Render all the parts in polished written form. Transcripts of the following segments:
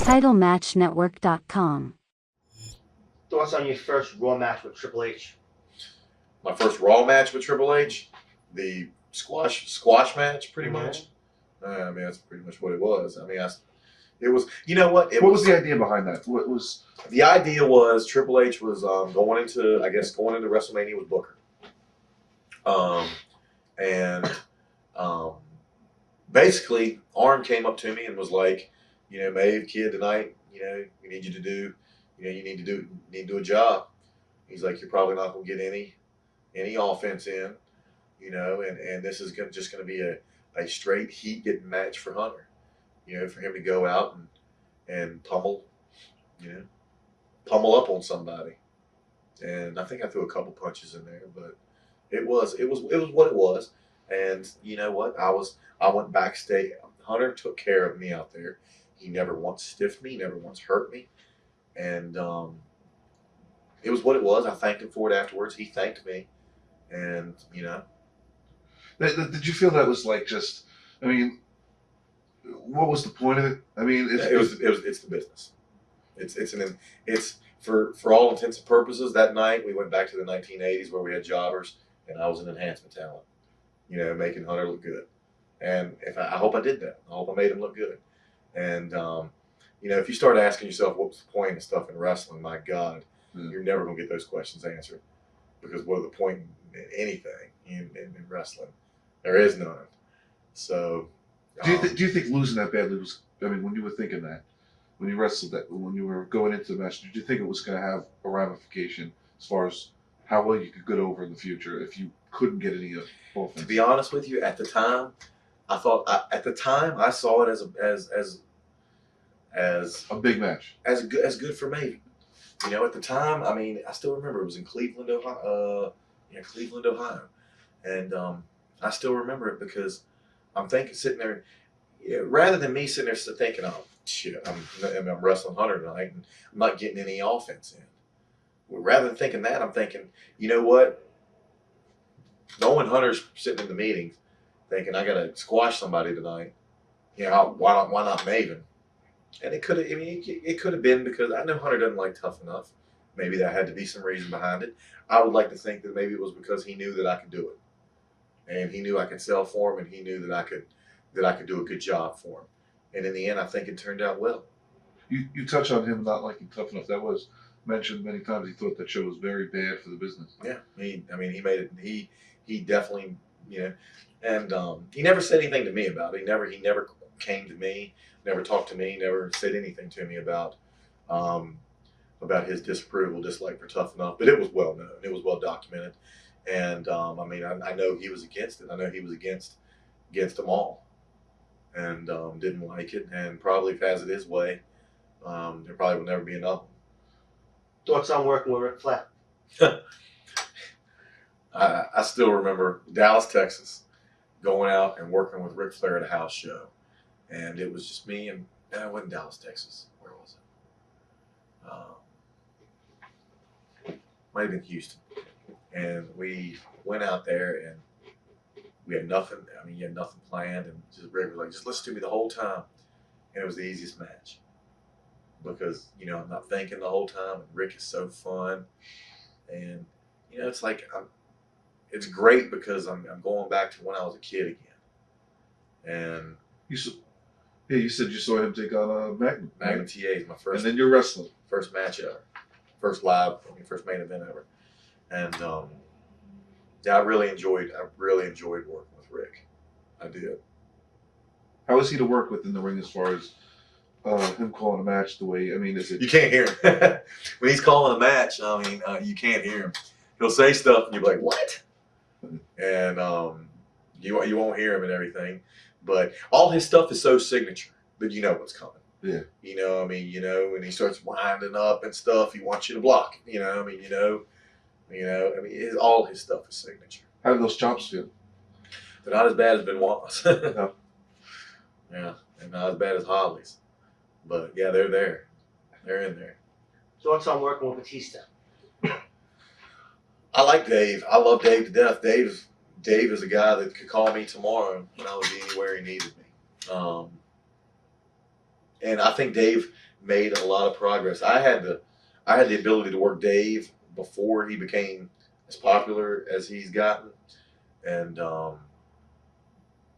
TitleMatchNetwork.com. Thoughts on your first Raw match with Triple H? My first Raw match with Triple H, the squash match, pretty much. I mean, that's pretty much what it was. I mean, it was. You know what? What was the idea behind that? What was the idea? Was Triple H was going into WrestleMania with Booker, and basically Arn came up to me and was like, you know, Maeve, kid, tonight, you know, we need you to do, you know, you need to do a job. He's like, you're probably not going to get any offense in, you know, and this is just going to be a straight heat getting match for Hunter, you know, for him to go out and pummel up on somebody. And I think I threw a couple punches in there, but it was what it was. And you know what? I went backstage. Hunter took care of me out there. He never once stiffed me, never once hurt me. And it was what it was. I thanked him for it afterwards. He thanked me. And, you know. Did you feel that was like just, I mean, what was the point of it? I mean, it's the business. It's for all intents and purposes, that night we went back to the 1980s where we had jobbers and I was an enhancement talent, you know, making Hunter look good. And I hope I did that. I hope I made him look good. And, you know, if you start asking yourself what's the point of stuff in wrestling, my God, you're never going to get those questions answered. Because what are the point in anything in wrestling? There is none. So, do you think losing that badly was? I mean, when you were thinking that, when you wrestled that, when you were going into the match, did you think it was going to have a ramification as far as how well you could get over in the future if you couldn't get any offense? To be honest with you, at the time, I thought I saw it as a big match, as good for Maven. You know, at the time, I mean, I still remember it was in Cleveland, Ohio. And I still remember it because I'm thinking, sitting there, rather than me sitting there thinking, oh, shit, I'm wrestling Hunter tonight and I'm not getting any offense in. Well, rather than thinking that, I'm thinking, you know what? Knowing Hunter's sitting in the meetings thinking, I got to squash somebody tonight. You know, why not Maven? And it could have, I mean, it could have been because I know Hunter doesn't like Tough Enough. Maybe that had to be some reason behind it. I would like to think that maybe it was because he knew that I could do it. And he knew I could sell for him, and he knew that I could do a good job for him. And in the end, I think it turned out well. You touch on him not liking Tough Enough. That was mentioned many times. He thought that show was very bad for the business. Yeah, he made it. He definitely, you know, and he never said anything to me about it. He never came to me, never talked to me, never said anything to me about his disapproval, dislike for Tough Enough. But it was well known. It was well documented. And I mean, I know he was against it. I know he was against them all, and didn't like it. And probably if has it his way, there probably will never be another one. Thoughts on working with Ric Flair? I still remember Dallas, Texas, going out and working with Ric Flair at a house show, and it was just me and it wasn't Dallas, Texas. Where was it? Might have been Houston. And we went out there and we had nothing. I mean, you had nothing planned, and just Rick was like, "Just listen to me the whole time," and it was the easiest match because you know I'm not thinking the whole time. And Rick is so fun, and you know it's like it's great because I'm going back to when I was a kid again. And you said you saw him take on Magnum. Magnum TA is my first. And then you're wrestling. First match ever, first first main event ever. And yeah, I really enjoyed working with Rick. I did. How is he to work with in the ring as far as him calling a match the way? I mean, is it? You can't hear him when he's calling a match. I mean, you can't hear him. He'll say stuff, and you'll be like, "What?" And you won't hear him and everything. But all his stuff is so signature that you know what's coming. Yeah. You know, I mean, you know, when he starts winding up and stuff, he wants you to block. You know, I mean, I mean, all his stuff is signature. How do those chops feel? They're not as bad as Benoit's. No. Yeah, and not as bad as Holly's. But yeah, they're there. They're in there. Thoughts on working with Batista? I like Dave. I love Dave to death. Dave is a guy that could call me tomorrow and I would be anywhere he needed me. And I think Dave made a lot of progress. I had the ability to work Dave before he became as popular as he's gotten, and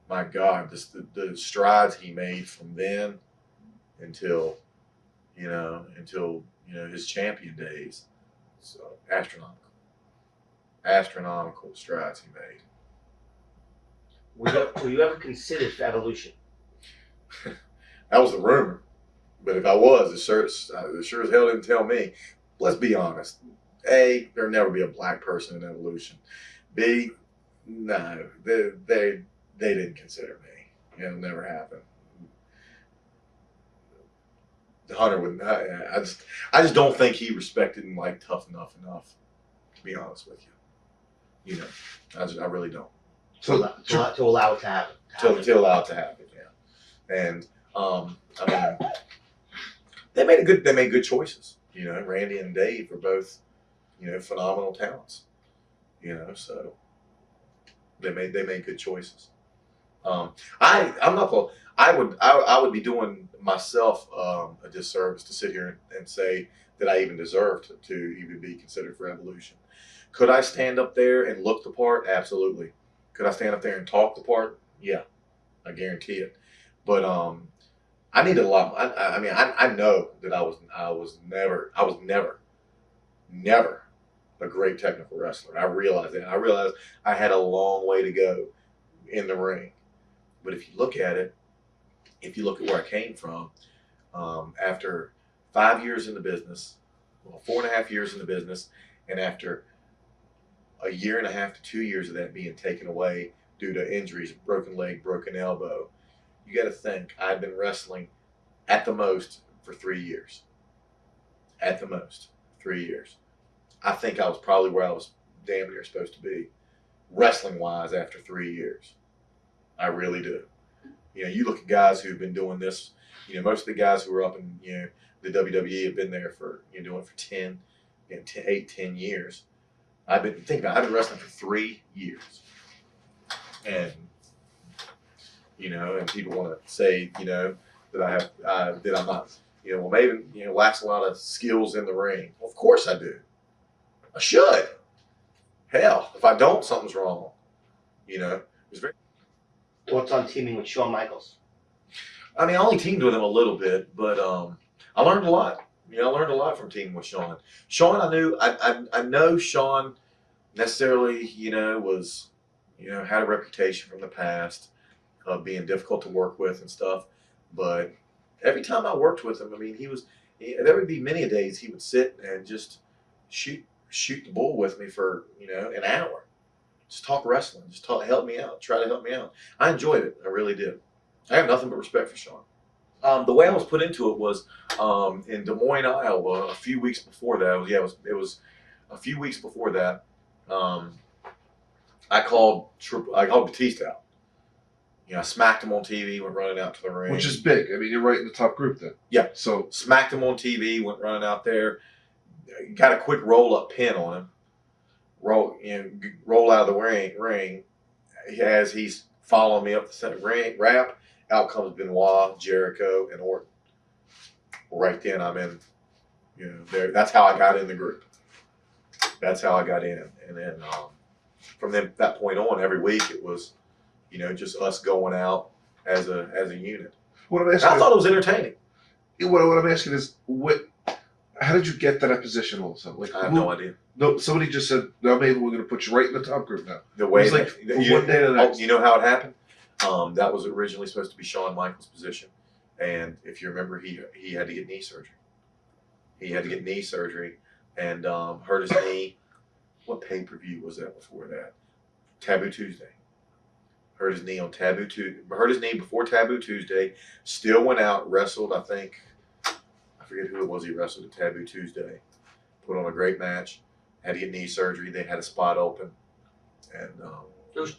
my God, the strides he made from then until his champion days, so astronomical strides he made. Were you ever considered for Evolution? That was the rumor, but if I was, it sure as hell didn't tell me. Let's be honest. A, there'll never be a black person in Evolution. B, no, they didn't consider me. It'll never happen. Hunter wouldn't. I just don't think he respected and liked Tough enough. To be honest with you, I really don't. To allow it to happen. To allow it to happen, yeah. And I mean, they made good choices. Randy and Dave were both, phenomenal talents. So they made good choices. I would be doing myself a disservice to sit here and say that I even deserved to even be considered for Evolution. Could I stand up there and look the part? Absolutely. Could I stand up there and talk the part? Yeah, I guarantee it. But I needed a lot. I know that I was never a great technical wrestler. I realized that. I realized I had a long way to go in the ring. But if you look at it, if you look at where I came from, after 5 years in the business, 4.5 years in the business, and after a year and a half to 2 years of that being taken away due to injuries, broken leg, broken elbow, you got to think I've been wrestling at the most for 3 years. At the most, 3 years. I think I was probably where I was damn near supposed to be, wrestling-wise, after 3 years. I really do. You look at guys who've been doing this. Most of the guys who are up in the WWE have been there for doing it for 10 years. I've been wrestling for 3 years, and and people want to say that I have that I'm not well, Maven lacks a lot of skills in the ring. Well, of course I do. I should. Hell, if I don't, something's wrong. It's very. Thoughts on teaming with Shawn Michaels? I only teamed with him a little bit, but I learned a lot. I learned a lot from teaming with Shawn. Shawn, I know Shawn necessarily, was, had a reputation from the past of being difficult to work with and stuff. But every time I worked with him, there would be many days he would sit and just shoot the bull with me for, an hour. Just talk wrestling. Just help me out. Try to help me out. I enjoyed it. I really did. I have nothing but respect for Shawn. The way I was put into it was in Des Moines, Iowa. A few weeks before that, it was a few weeks before that. I called Batista out. I smacked him on TV. Went running out to the ring, which is big. You're right in the top group then. Yeah. So smacked him on TV. Went running out there. Got a quick roll-up pin on him. Roll out of the ring as he's following me up the center ramp. Out comes Benoit, Jericho, and Orton. Right then, I'm in. There. That's how I got in the group. That's how I got in, and then from that point on, every week it was, just us going out as a unit. What I'm asking, I thought it was entertaining. What I'm asking is, how did you get to that position all of a sudden? I have no idea. No, somebody just said, "No, maybe we're going to put you right in the top group now." The way it was from one day to the next. You know how it happened? That was originally supposed to be Shawn Michaels' position, and if you remember, he had to get knee surgery. And hurt his knee. What pay-per-view was that before that? Taboo Tuesday. Hurt his knee on Taboo Tuesday. Hurt his knee before Taboo Tuesday. Still went out, wrestled. I forget who it was he wrestled at Taboo Tuesday. Put on a great match. Had to get knee surgery. They had a spot open, and it was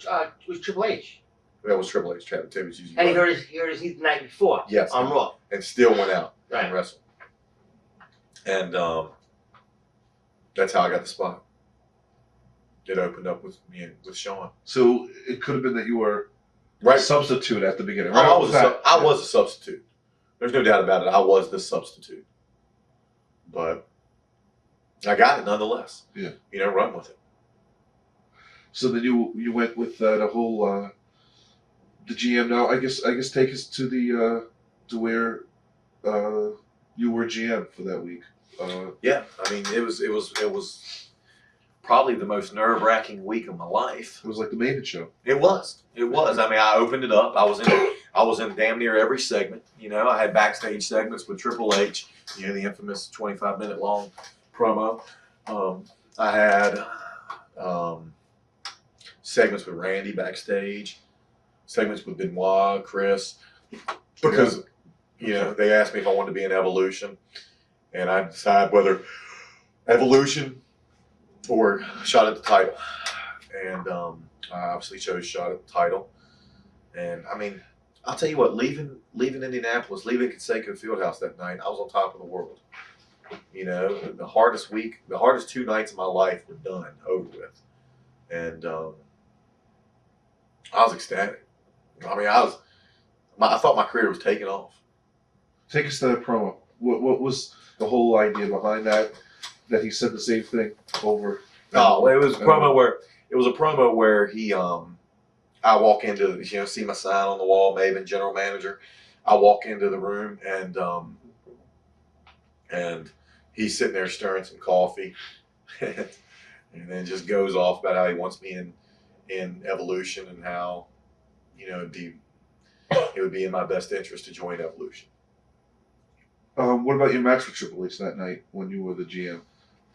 Triple H. That was Triple H. Taboo Tuesday. And he hurt his knee the night before. Yes. On Raw. And still went out right. And wrestled. And that's how I got the spot. It opened up with Shawn. So it could have been that you were right substitute at the beginning. Right? I was a substitute. There's no doubt about it. I was the substitute, but I got it nonetheless. Yeah. Run with it. So then you went with the whole the GM now. I guess take us to the to where you were GM for that week. Yeah, I mean it was probably the most nerve-wracking week of my life. It was like the Maven show. It was. I mean, I opened it up. I was in damn near every segment. I had backstage segments with Triple H. The infamous 25-minute long promo. I had segments with Randy backstage, segments with Benoit, Chris, because they asked me if I wanted to be in Evolution, and I decided whether Evolution or shot at the title, and I obviously chose shot at the title. And I mean, I'll tell you what, leaving Indianapolis, leaving Conseco Fieldhouse that night, I was on top of the world. The hardest 2 nights of my life were done, over with, and I was ecstatic. I mean, I thought my career was taking off. Take us to that promo. What was the whole idea behind that? That he said the same thing over. Oh, it was a promo where he I walk into see my sign on the wall, Maven general manager. I walk into the room and he's sitting there stirring some coffee, and then just goes off about how he wants me in Evolution and how it would be in my best interest to join Evolution. What about your match with Triple H that night when you were the GM?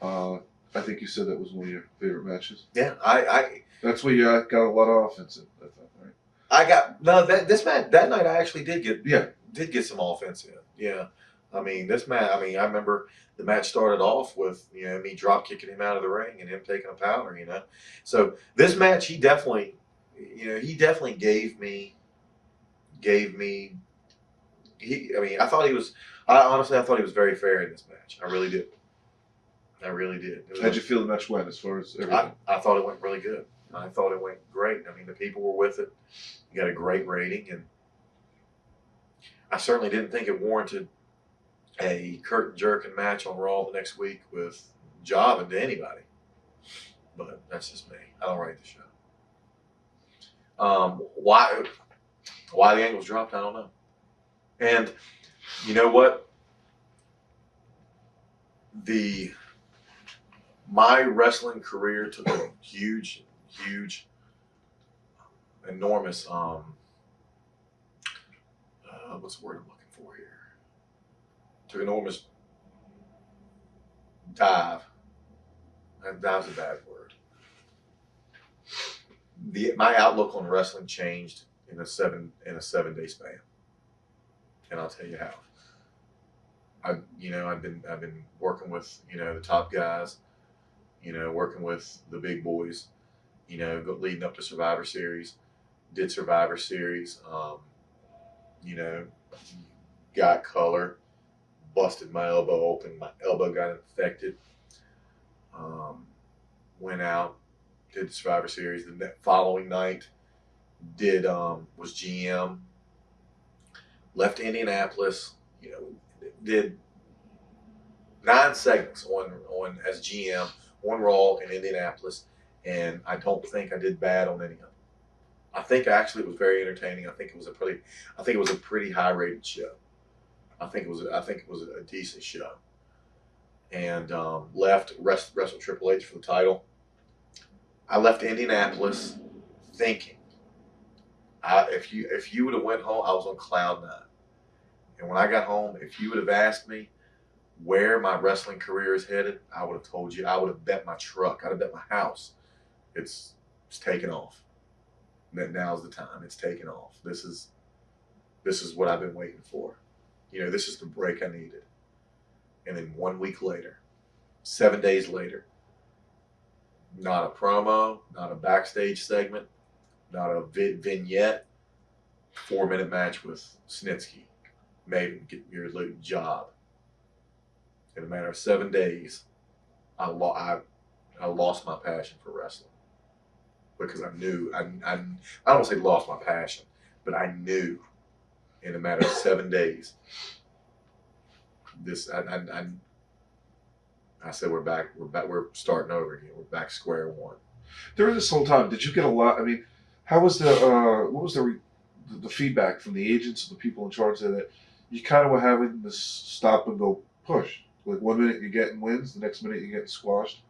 I think you said that was one of your favorite matches. Yeah, That's where you got a lot of offense in. I thought, right? I got that night. I actually did get some offense in. Yeah, I mean this match. I mean I remember the match started off with me drop kicking him out of the ring and him taking a powder. So this match he definitely gave me. I honestly thought he was very fair in this match. I really did. How'd you feel the match went as far as everything? I thought it went really good. I thought it went great. I mean, the people were with it. You got a great rating, and I certainly didn't think it warranted a curtain jerking match on Raw the next week with jobbing to anybody. But that's just me. I don't write the show. Why the angles dropped, I don't know. And you know what? My wrestling career took a huge, enormous what's the word I'm looking for here? Took an enormous dive. And dive's a bad word. My outlook on wrestling changed in a 7-day span. And I'll tell you how. I've been working with the top guys, working with the big boys, leading up to Survivor Series, did Survivor Series, got color, busted my elbow open, my elbow got infected, went out, did the Survivor Series. The following night, was GM, left Indianapolis, did 9 segments on as GM on Raw in Indianapolis, and I don't think I did bad on any of them. I think actually it was very entertaining. I think it was a pretty high rated show. I think it was a decent show. And wrestled Triple H for the title. I left Indianapolis thinking, if you would have went home, I was on cloud 9. And when I got home, if you would have asked me where my wrestling career is headed, I would have told you. I would have bet my truck. I'd have bet my house. It's taking off. Now's the time. It's taking off. This is what I've been waiting for. This is the break I needed. And then 1 week later, 7 days later, not a promo, not a backstage segment, not a vignette, 4-minute match with Snitsky. Maven, get your job. In a matter of 7 days, I lost my passion for wrestling because I knew I don't want to say lost my passion, but I knew in a matter of 7 days. I said we're starting over again. We're back square one. During this whole time, did you get a lot? I mean, how was what was the feedback from the agents and the people in charge of that? You kind of were having this stop and go push. Like 1 minute you're getting wins, the next minute you're getting squashed,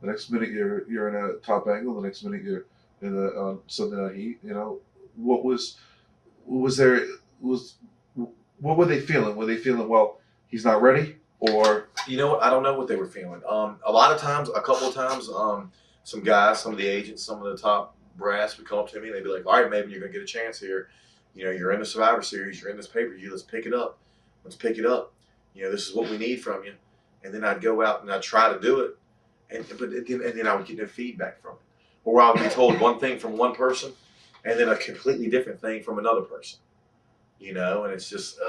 the next minute you're in a top angle, the next minute you're in a Sunday Night Heat. You know, what was there was what were they feeling? Were they feeling, well, he's not ready, or You know what? I don't know what they were feeling. A lot of times, a couple of times, some guys, some of the agents, some of the top brass would come up to me and they'd be like, "All right, Maven, you're gonna get a chance here. You know, you're in the Survivor Series, you're in this pay-per-view. Let's pick it up. Let's pick it up. You know, this is what we need from you." And then I'd go out and I'd try to do it, and then I would get no feedback from it, or I would be told one thing from one person, and then a completely different thing from another person. You know, and it's just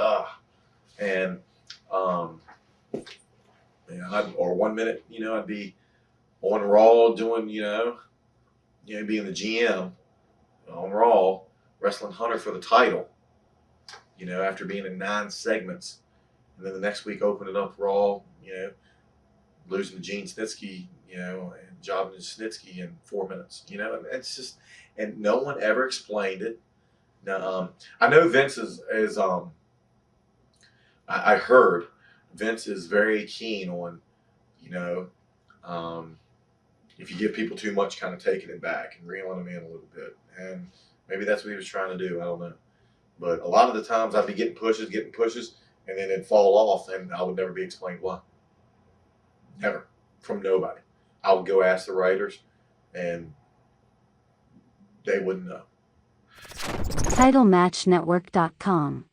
and or 1 minute, you know, I'd be on Raw doing, being the GM on Raw, wrestling Hunter for the title, you know, after being in 9 segments. And then the next week opening up Raw, you know, losing to Gene Snitsky, you know, and jobbing to Snitsky in 4 minutes, you know, and it's just, and no one ever explained it. Now, I know Vince I heard Vince is very keen on, you know, if you give people too much, kind of taking it back and reeling them in a little bit. And maybe that's what he was trying to do. I don't know. But a lot of the times I'd be getting pushes, and then it'd fall off, and I would never be explained why. Never. From nobody. I would go ask the writers, and they wouldn't know. TitleMatchNetwork.com